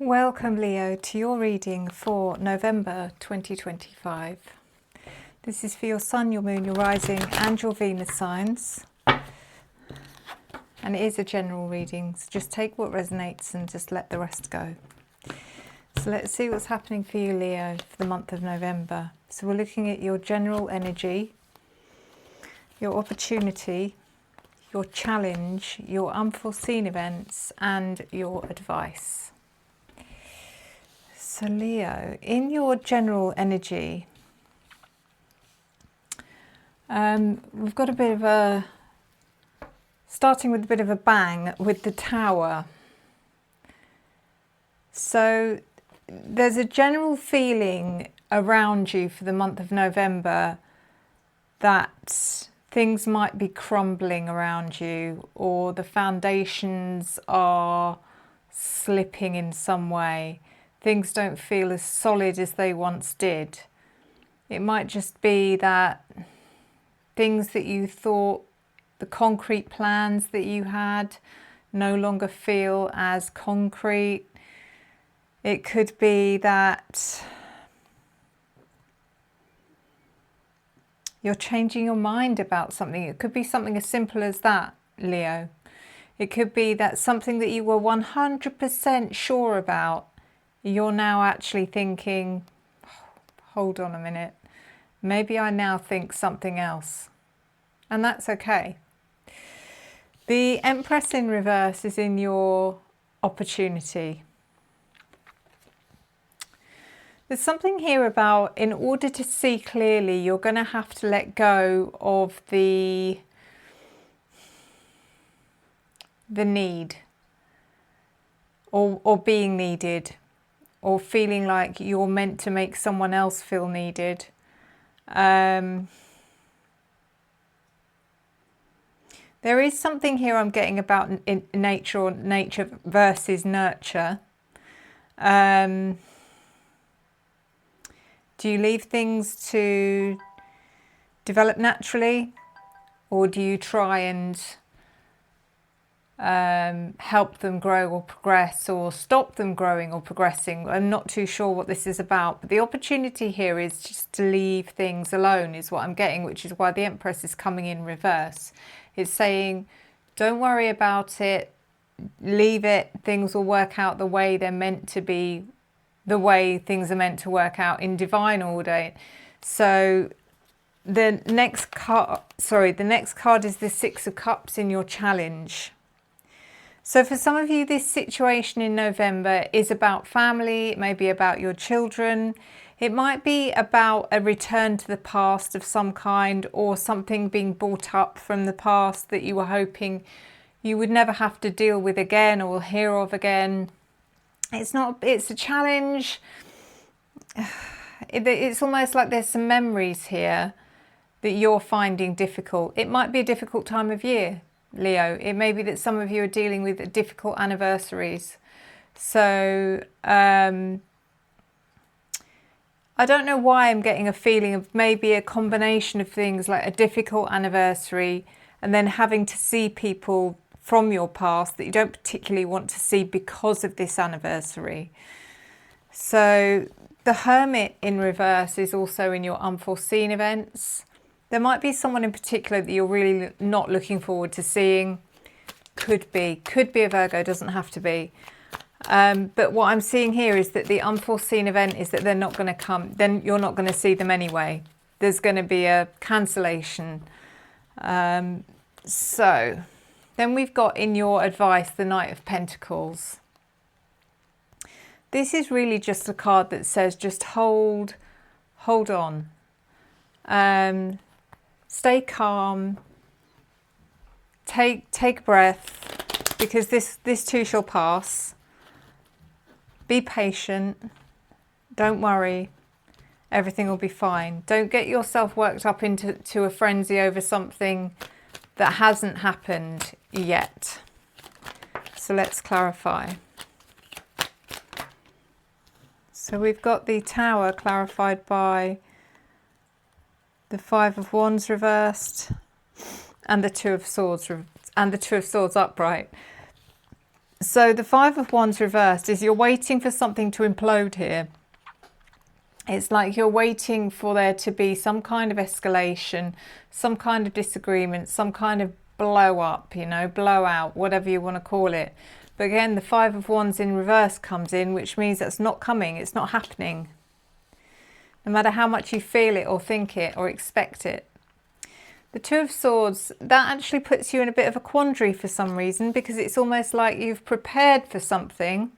Welcome, Leo, to your reading for November 2025. This is for your Sun, your Moon, your Rising and your Venus signs. And it is a general reading, so just take what resonates and just let the rest go. So let's see what's happening for you, Leo, for the month of November. So we're looking at your general energy, your opportunity, your challenge, your unforeseen events and your advice. So Leo, in your general energy, we've got a bit of a, starting with a bit of a bang with the Tower. So there's a general feeling around you for the month of November that things might be crumbling around you, or the foundations are slipping in some way. Things don't feel as solid as they once did. It might just be that things that you thought, the concrete plans that you had, no longer feel as concrete. It could be that you're changing your mind about something. It could be something as simple as that, Leo. It could be that something that you were 100% sure about, you're now actually thinking, hold on a minute, maybe I now think something else. And that's okay. The Empress in reverse is in your opportunity. There's something here about, in order to see clearly, you're going to have to let go of the need, or being needed, or feeling like you're meant to make someone else feel needed. There is something here I'm getting about in nature, or nature versus nurture. Do you leave things to develop naturally, or do you try and help them grow or progress, or stop them growing or progressing? I'm not too sure what this is about, but the opportunity here is just to leave things alone is what I'm getting, which is why the Empress is coming in reverse. It's saying, don't worry about it, leave it, things will work out the way they're meant to be, the way things are meant to work out in divine order. So the next card is the Six of Cups in your challenge. So for some of you, this situation in November is about family, it may be about your children, it might be about a return to the past of some kind, or something being brought up from the past that you were hoping you would never have to deal with again or hear of again. It's a challenge. It's almost like there's some memories here that you're finding difficult. It might be a difficult time of year, Leo. It may be that some of you are dealing with difficult anniversaries. So I don't know why I'm getting a feeling of maybe a combination of things, like a difficult anniversary and then having to see people from your past that you don't particularly want to see because of this anniversary. So the Hermit in reverse is also in your unforeseen events. There might be someone in particular that you're really not looking forward to seeing. Could be a Virgo, doesn't have to be. But what I'm seeing here is that the unforeseen event is that they're not going to come, then you're not going to see them anyway. There's going to be a cancellation. So then we've got in your advice the Knight of Pentacles. This is really just a card that says just hold on. Stay calm, take a breath, because this too shall pass. Be patient, don't worry, everything will be fine. Don't get yourself worked up into a frenzy over something that hasn't happened yet. So let's clarify. So we've got the Tower clarified by the Five of Wands reversed and the Two of Swords upright. So the Five of Wands reversed is you're waiting for something to implode here. It's like you're waiting for there to be some kind of escalation, some kind of disagreement, some kind of blow up, you know, blowout, whatever you want to call it. But again, the Five of Wands in reverse comes in, which means that's not coming, it's not happening. No matter how much you feel it or think it or expect it. The Two of Swords, that actually puts you in a bit of a quandary for some reason, because it's almost like you've prepared for something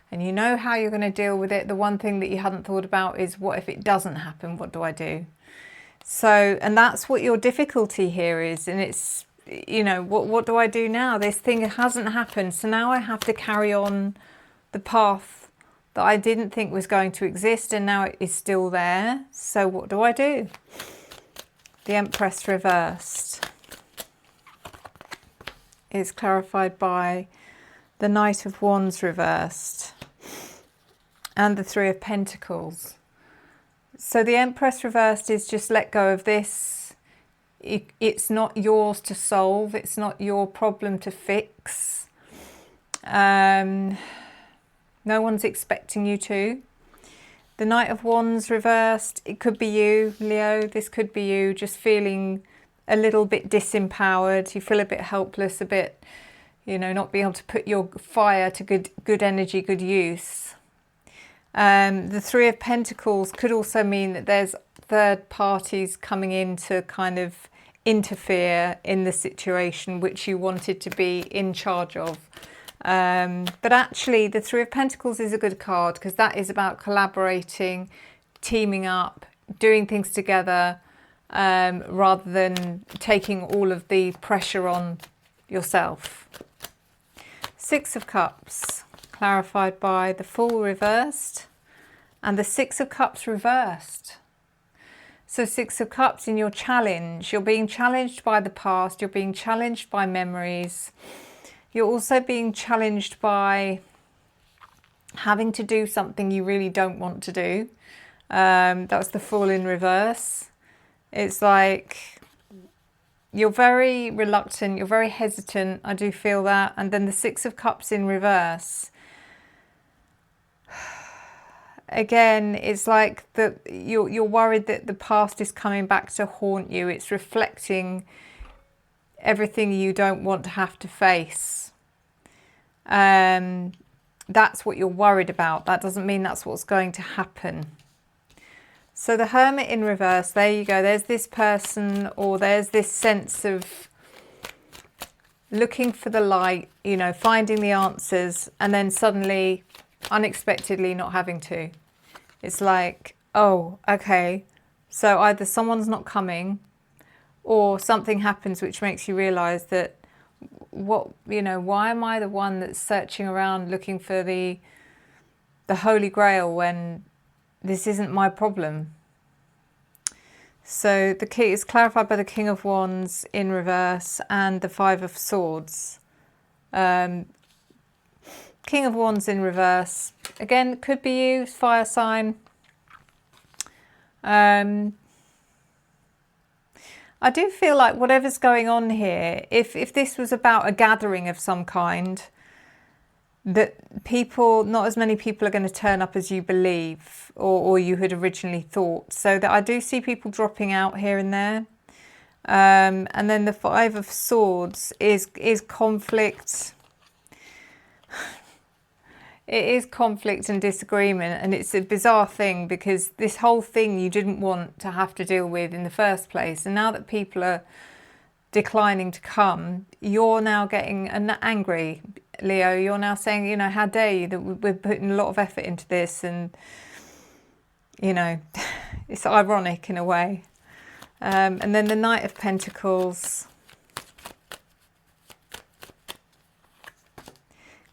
and you know how you're going to deal with it. The one thing that you hadn't thought about is, what if it doesn't happen? What do I do? So, and that's what your difficulty here is. And it's, you know, what do I do now? This thing hasn't happened. So now I have to carry on the path that I didn't think was going to exist, and now it is still there. So what do I do? The Empress reversed is clarified by the Knight of Wands reversed and the Three of Pentacles. So the Empress reversed is just let go of this. It's not yours to solve. It's not your problem to fix. No one's expecting you to. The Knight of Wands reversed, it could be you, Leo. This could be you just feeling a little bit disempowered. You feel a bit helpless, a bit, you know, not being able to put your fire to good energy, good use. The Three of Pentacles could also mean that there's third parties coming in to kind of interfere in the situation which you wanted to be in charge of. But actually the Three of Pentacles is a good card, because that is about collaborating, teaming up, doing things together, rather than taking all of the pressure on yourself. Six of Cups, clarified by the Fool reversed and the Six of Cups reversed. So Six of Cups in your challenge, you're being challenged by the past, you're being challenged by memories. You're also being challenged by having to do something you really don't want to do. That's the Fool in reverse. It's like you're very reluctant, you're very hesitant. I do feel that. And then the Six of Cups in reverse. Again, it's like you're worried that the past is coming back to haunt you. It's reflecting everything you don't want to have to face. That's what you're worried about. That doesn't mean that's what's going to happen. So the Hermit in reverse, there you go. There's this person, or there's this sense of looking for the light, you know, finding the answers, and then suddenly, unexpectedly not having to. It's like, oh, okay. So either someone's not coming, or something happens which makes you realize that, what, you know, why am I the one that's searching around looking for the Holy Grail when this isn't my problem? So the key is clarified by the King of Wands in reverse and the Five of Swords. King of Wands in reverse, again, could be you, fire sign. I do feel like whatever's going on here, if this was about a gathering of some kind, that people, not as many people are going to turn up as you believe, or you had originally thought. So that I do see people dropping out here and there. And then the Five of Swords is conflict. It is conflict and disagreement, and it's a bizarre thing, because this whole thing you didn't want to have to deal with in the first place, and now that people are declining to come, you're now getting angry, Leo. You're now saying, you know, how dare you, that we're putting a lot of effort into this, and, you know, it's ironic in a way. And then the Knight of Pentacles,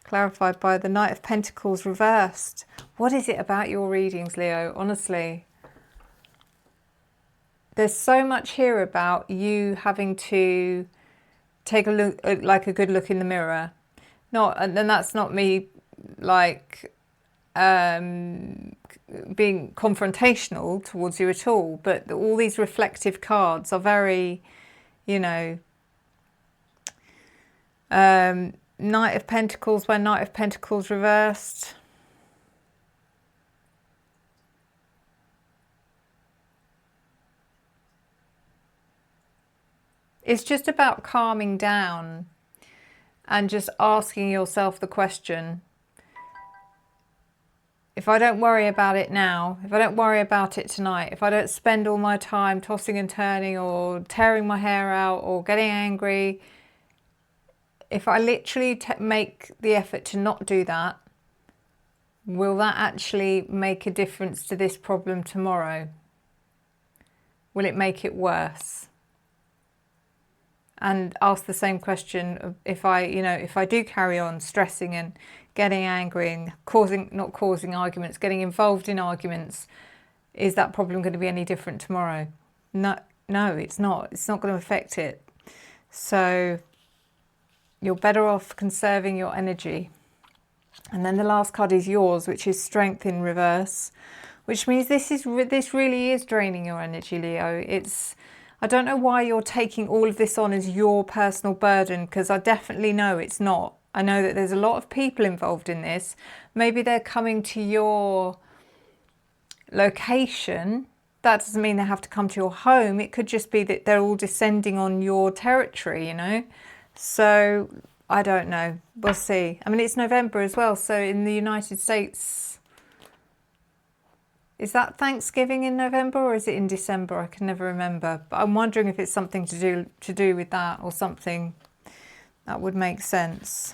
clarified by the Knight of Pentacles reversed. What is it about your readings, Leo? Honestly, there's so much here about you having to take a look, like a good look in the mirror. And that's not me like being confrontational towards you at all, but all these reflective cards are very, you know, Knight of Pentacles, where Knight of Pentacles reversed. It's just about calming down and just asking yourself the question, if I don't worry about it now, if I don't worry about it tonight, if I don't spend all my time tossing and turning or tearing my hair out or getting angry, if I literally make the effort to not do that, will that actually make a difference to this problem tomorrow? Will it make it worse? And ask the same question of if I do carry on stressing and getting angry and not causing arguments, getting involved in arguments, is that problem going to be any different tomorrow? No, it's not. It's not going to affect it. So you're better off conserving your energy. And then the last card is yours, which is Strength in reverse, which means this really is draining your energy, Leo. I don't know why you're taking all of this on as your personal burden, because I definitely know it's not. I know that there's a lot of people involved in this. Maybe they're coming to your location. That doesn't mean they have to come to your home. It could just be that they're all descending on your territory, So I don't know. We'll see. I mean, it's November as well. So in the United States, is that Thanksgiving in November or is it in December? I can never remember. But I'm wondering if it's something to do with that or something that would make sense.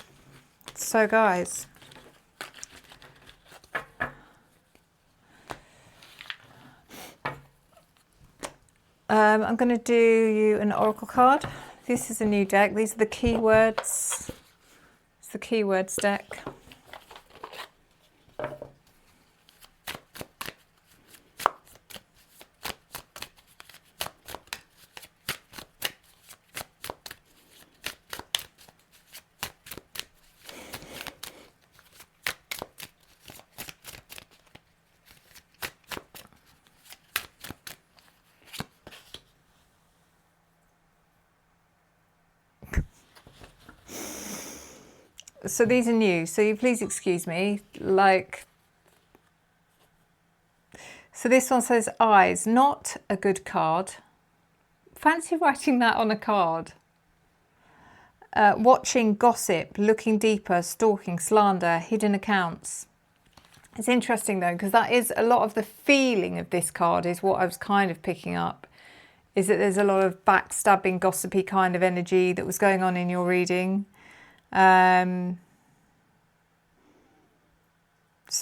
So guys, I'm going to do you an oracle card. This is a new deck. These are the keywords. It's the keywords deck. So these are new, so you please excuse me. So this one says eyes, not a good card. Fancy writing that on a card. Watching, gossip, looking deeper, stalking, slander, hidden accounts. It's interesting though, because that is a lot of the feeling of this card is what I was kind of picking up, is that there's a lot of backstabbing, gossipy kind of energy that was going on in your reading. So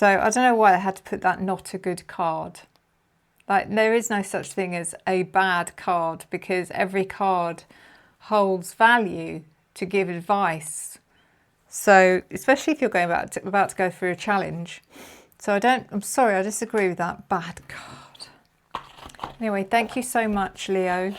I don't know why I had to put that not a good card. There is no such thing as a bad card, because every card holds value to give advice. So especially if you're about to go through a challenge. So I'm sorry, I disagree with that. Bad card. Anyway, thank you so much, Leo.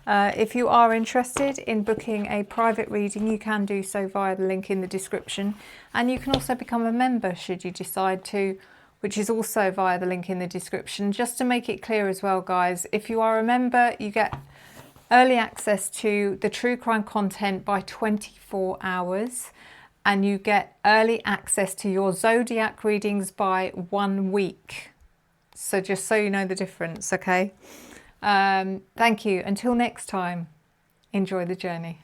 If you are interested in booking a private reading, you can do so via the link in the description. And you can also become a member should you decide to, which is also via the link in the description. Just to make it clear as well, guys, if you are a member, you get early access to the true crime content by 24 hours. And you get early access to your zodiac readings by 1 week. So just so you know the difference, okay? Thank you. Until next time, enjoy the journey.